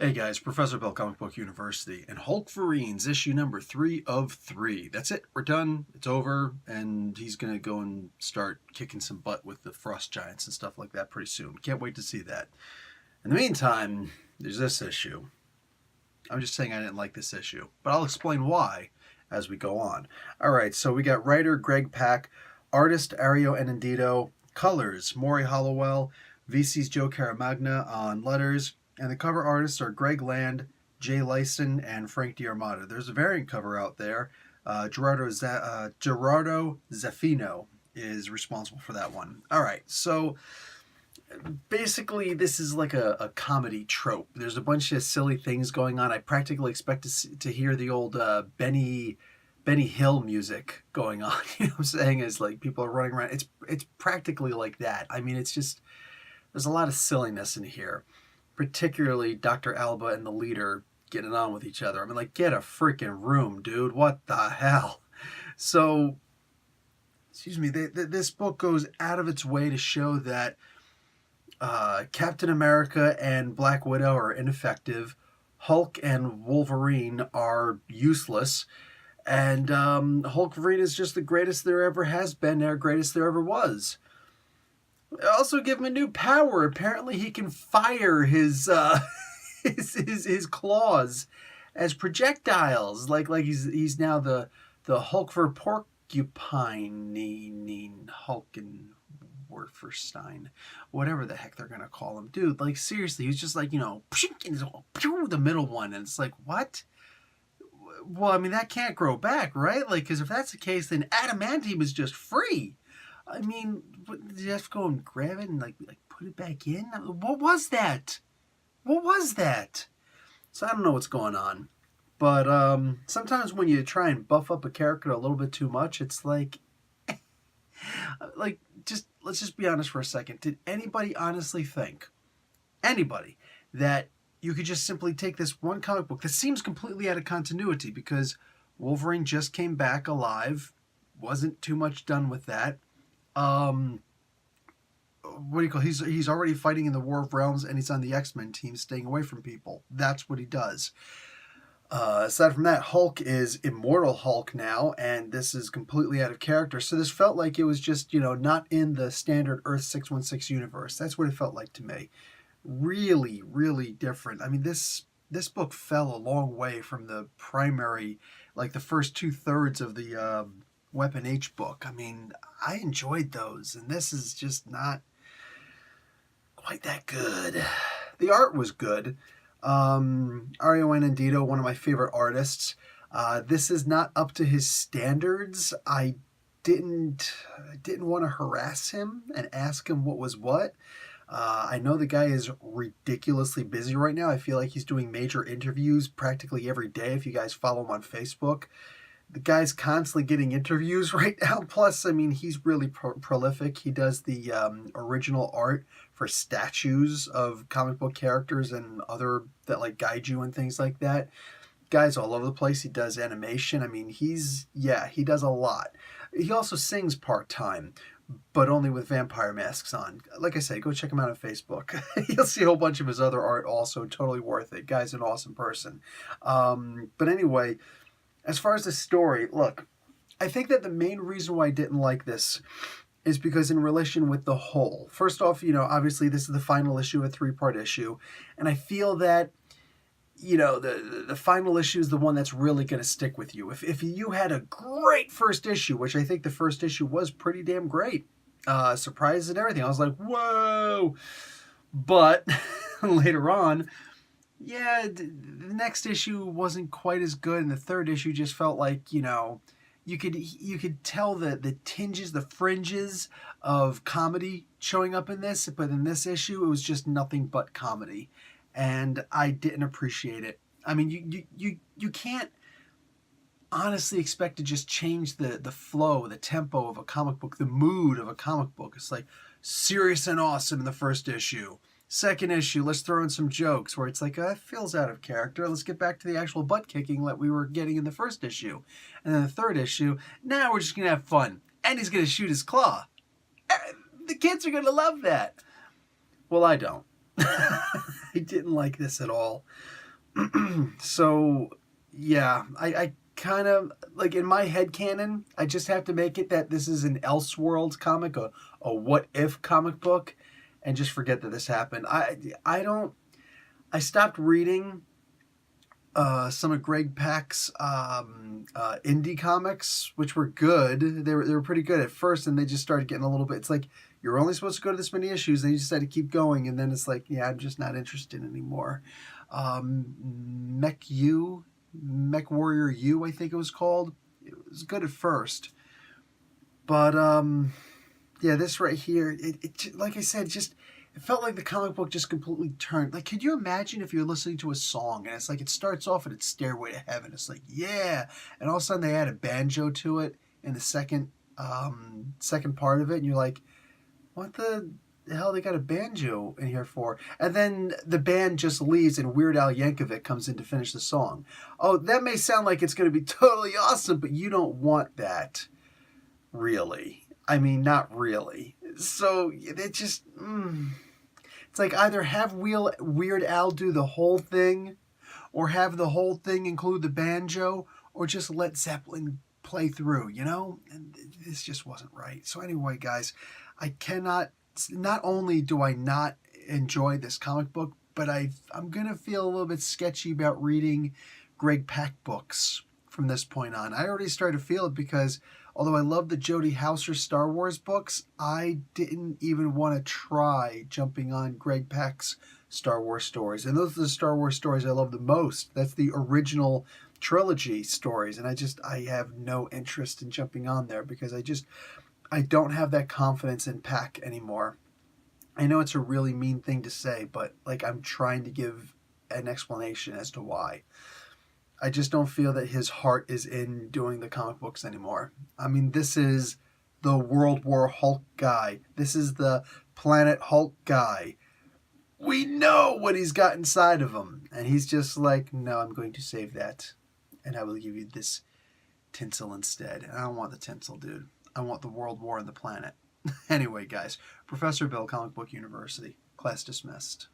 Hey guys, Professor Bill, Comic Book University, and Hulkverines, issue number 3 of 3. That's it. We're done. It's over, and he's going to go and start kicking some butt with the Frost Giants and stuff like that pretty soon. Can't wait to see that. In the meantime, there's this issue. I'm just saying I didn't like this issue, but I'll explain why as we go on. Alright, so we got writer Greg Pak, artist Ario Enendito, colors Maury Hollowell, VC's Joe Caramagna on letters, and the cover artists are Greg Land, Jay Lyson, and Frank D'Armata. There's a variant cover out there. Gerardo Zaffino is responsible for that one. All right, so basically this is like a comedy trope. There's a bunch of silly things going on. I practically expect to hear the old Benny Hill music going on. You know what I'm saying? Is like people are running around. It's practically like that. I mean, it's just there's a lot of silliness in here. Particularly Dr. Alba and the leader getting on with each other. I mean, like, get a freaking room, dude. What the hell? So, excuse me, this book goes out of its way to show that Captain America and Black Widow are ineffective, Hulk and Wolverine are useless, and Hulkverine is just the greatest there ever has been, the greatest there ever was. Also give him a new power. Apparently he can fire his his claws as projectiles. Like he's now the Hulkver porcupine Hulkenwerferstein. Whatever the heck they're gonna call him. Dude, like seriously, he's just like, the middle one, and it's like, what? Well, I mean that can't grow back, right? Like, because if that's the case, then adamantium is just free. I mean, did you have to go and grab it and like put it back in? What was that? What was that? So I don't know what's going on. But sometimes when you try and buff up a character a little bit too much, it's like, let's just be honest for a second. Did anybody honestly think, that you could just simply take this one comic book that seems completely out of continuity because Wolverine just came back alive, wasn't too much done with that. What do you call? He's already fighting in the War of Realms, and he's on the X-Men team, staying away from people. That's what he does. Aside from that, Hulk is Immortal Hulk now, and this is completely out of character. So this felt like it was just, not in the standard Earth 616 universe. That's what it felt like to me. Really, really different. I mean, this book fell a long way from the primary, like the first 2/3 of the Weapon H book. I mean, I enjoyed those, and this is just not quite that good. The art was good. Ario Enendito, one of my favorite artists. This is not up to his standards. I didn't want to harass him and ask him what was what. I know the guy is ridiculously busy right now. I feel like he's doing major interviews practically every day if you guys follow him on Facebook. The guy's constantly getting interviews right now. Plus, I mean, he's really prolific. He does the original art for statues of comic book characters and other that like Gaiju and things like that. Guy's all over the place. He does animation. I mean, he does a lot. He also sings part-time, but only with vampire masks on. Like I say, go check him out on Facebook. You'll see a whole bunch of his other art also. Totally worth it. Guy's an awesome person. But anyway, as far as the story, look, I think that the main reason why I didn't like this is because in relation with the whole. First off, obviously this is the final issue, a 3-part issue, and I feel that, the final issue is the one that's really going to stick with you. If you had a great first issue, which I think the first issue was pretty damn great, surprises and everything, I was like, whoa! But later on, the next issue wasn't quite as good, and the third issue just felt like, you could tell the tinges, the fringes of comedy showing up in this, but in this issue, it was just nothing but comedy, and I didn't appreciate it. I mean, you can't honestly expect to just change the flow, the tempo of a comic book, the mood of a comic book. It's like serious and awesome in the first issue. Second issue, let's throw in some jokes where it's like, it feels out of character. Let's get back to the actual butt kicking that we were getting in the first issue. And then the third issue, now we're just going to have fun. And he's going to shoot his claw. The kids are going to love that. Well, I don't. I didn't like this at all. So, yeah, I kind of, like, in my head canon, I just have to make it that this is an Elseworlds comic, a what if comic book, and just forget that this happened. I don't, I stopped reading some of Greg Pak's indie comics, which were good. They were pretty good at first, and they just started getting a little bit. It's like you're only supposed to go to this many issues, and you just had to keep going, and then it's like, yeah, I'm just not interested anymore. Mech Warrior U, I think it was called. It was good at first, but yeah, this right here, it like I said, just it felt like the comic book just completely turned. Like, could you imagine if you're listening to a song and it's like it starts off at its Stairway to Heaven? It's like, yeah, and all of a sudden they add a banjo to it in the second part of it, and you're like, what the hell they got a banjo in here for? And then the band just leaves and Weird Al Yankovic comes in to finish the song. Oh, that may sound like it's going to be totally awesome, but you don't want that, really. I mean, not really. So it just, it's like either have Weird Al do the whole thing, or have the whole thing include the banjo, or just let Zeppelin play through, you know? And this just wasn't right. So anyway, guys, I cannot, not only do I not enjoy this comic book, but I'm going to feel a little bit sketchy about reading Greg Pak books from this point on. I already started to feel it because although I love the Jody Houser Star Wars books, I didn't even want to try jumping on Greg Pak's Star Wars stories. And those are the Star Wars stories I love the most. That's the original trilogy stories. And I have no interest in jumping on there because I don't have that confidence in Pak anymore. I know it's a really mean thing to say, but like I'm trying to give an explanation as to why. I just don't feel that his heart is in doing the comic books anymore. I mean, this is the World War Hulk guy. This is the Planet Hulk guy. We know what he's got inside of him. And he's just like, no, I'm going to save that. And I will give you this tinsel instead. And I don't want the tinsel, dude. I want the World War and the planet. Anyway, guys, Professor Bill, Comic Book University. Class dismissed.